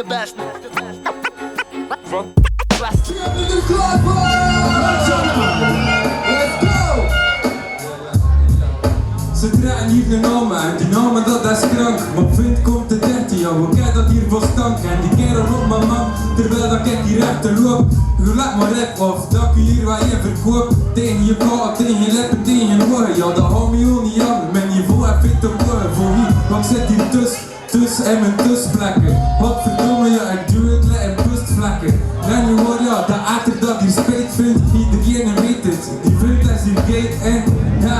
best. Ze draaien hier een naam uit, die namen dat is krank. Maar vriend komt de 13 jaar, we kennen dat hier voor stank. En die kerel op mijn man, terwijl dat ik hier rechter loop. Je laat maar rap of dat je hier wat je verkoopt. Tegen je kaart, tegen je lippen, tegen je ogen. Ja, dat hou me ook niet aan, mijn niveau heb ik te horen. Voor wie, want ik zit hier tussen en mijn tussenplekken. Wat verdomme, ja, ik doe het let in pustvlekken. En je hoort ja, dat achter dat hier spijt vindt, iedereen weet het. Die vindt dat hier gay en ja,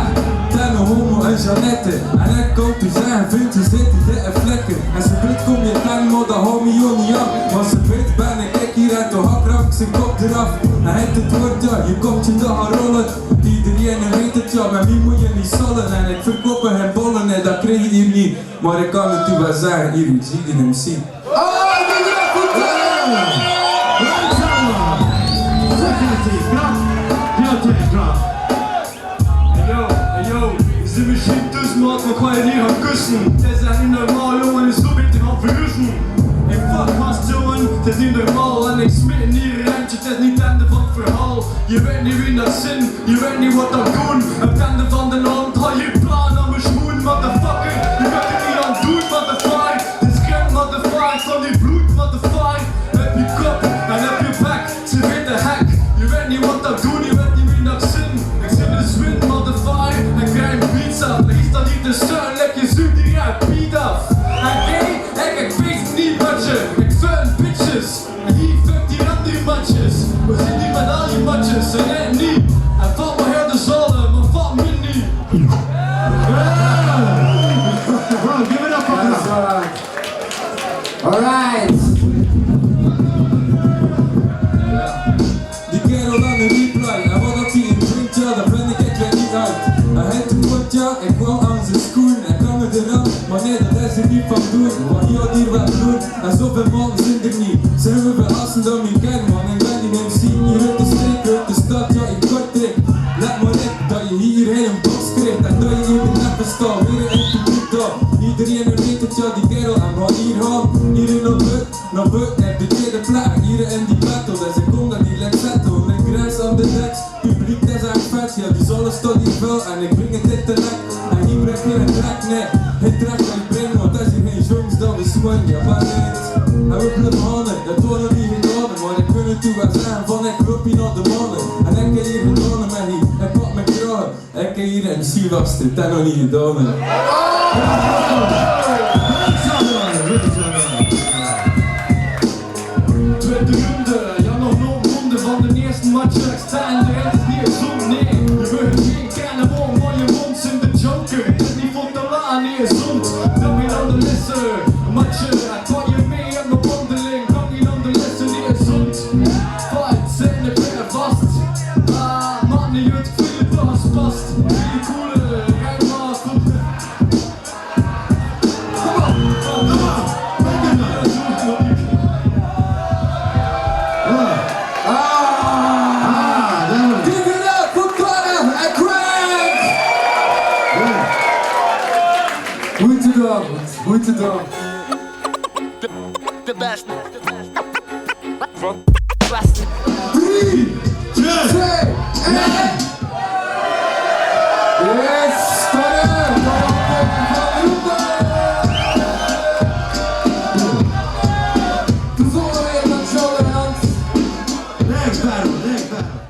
Tenne, homo en Jeannette. En ik kom te zeggen, vindt je zitten dikke vlekken. En ze weet kom je ten, maar dat hou me ook niet aan. Want ze weet ben ik hier en toch hak rak zijn kop eraf. En het woord ja, je komt je dag gaan rollen. Iedereen weet het ja, met wie moet je niet sollen. En ik verkoop geen bollen en dat krijg je hier niet. Maar ik kan het u wel zeggen, hier, hoe zie je hem zien. We zijn misschien tussen, maar we gaan je niet gaan kussen. Het is echt niet normaal, jongen, is zo beetje gaan verrussen. Ik fuck gast, jongen, het is niet normaal. En ik smit in hier rentje, het is niet het einde van het verhaal. Je weet niet wie dat zin, je weet niet wat dat doen. Het einde van de hand, ga je plan aan mijn schoen, motherfucker. Je kunt er niet aan doen, motherfucker. Het is gek, motherfucker, van die bloed, motherfucker. Heb je kop en heb je bek, ze weet de hek. Je weet niet wat dat doen, je weet niet wie dat zin. Ik zit in de zwint, motherfucker, en krijg een pizza. Er is dan niet de steun, leg je zoet die uit Piet af. En ik weet niet wat je, ik vind bitches. En hier fuck die andere matjes. We zien die met al die matjes, en net niet. En vat me heel de zolder, maar vat me niet. Bro, give it up for us. Alright. Die kerel aan de reply, en wat dat hij in drinkt, ja, dat vind ik weet niet uit. Hij heeft een woord, ja, ik wou aan zijn schoen, hij kan het eraan, maar nee, dat is er niet van doen. Want hier hier wat bloed, en zoveel mannen zijn er niet. Zijn we verrassend door mijn kern, man, ik ben die MC, hier uit de streek, uit de stad, ja, ik kort dik. Let maar op, dat je hierheen een bos krijgt, en dat je hier de neppen staat, weer in het publiek daar. Iedereen weet het, ja, die kerel, en wat hier gaan, hier in op but, en de tweede plek, hier in die battle, dus ik kom dat die lekker zetten. Grens aan de deks, publiek dat is echt vet, ja die zollen staat hier wel en ik breng het dit te lek. En hier brengt geen trek, nee, geen trek kan ik brengen, want dat is hier geen jongens dat we swingen, ja maar niet. En we blijven handen, dat worden niet gedaan, maar ik kan het u wel zeggen van ik loop hier naar de mannen. En ik heb hier gedaan met die, ik pak mijn kraag, ik heb hier een zielwaster, dat nog niet gedaan. Tweede runde, ja nog nooit ronde van de eerste match. Ik sta in de rest, is niet zo, nee. Je wil geen kennen, maar je mond in de joker. Het is niet voor te laten, nee, zond. Dan weer aan de lissen, matje. Ik val je mee op mijn wandeling. Kan niet aan de lissen, nee, zond. Fight, zijn de weer vast. Man, die het veel te als past. Die coole, rij maar goed. Give it up for Connor and Craig! Goed gedaan, goed gedaan. The best. 3, 2, 1. Yes, Connor! De volgende weer naar Joe en Hans. Next battle, next battle.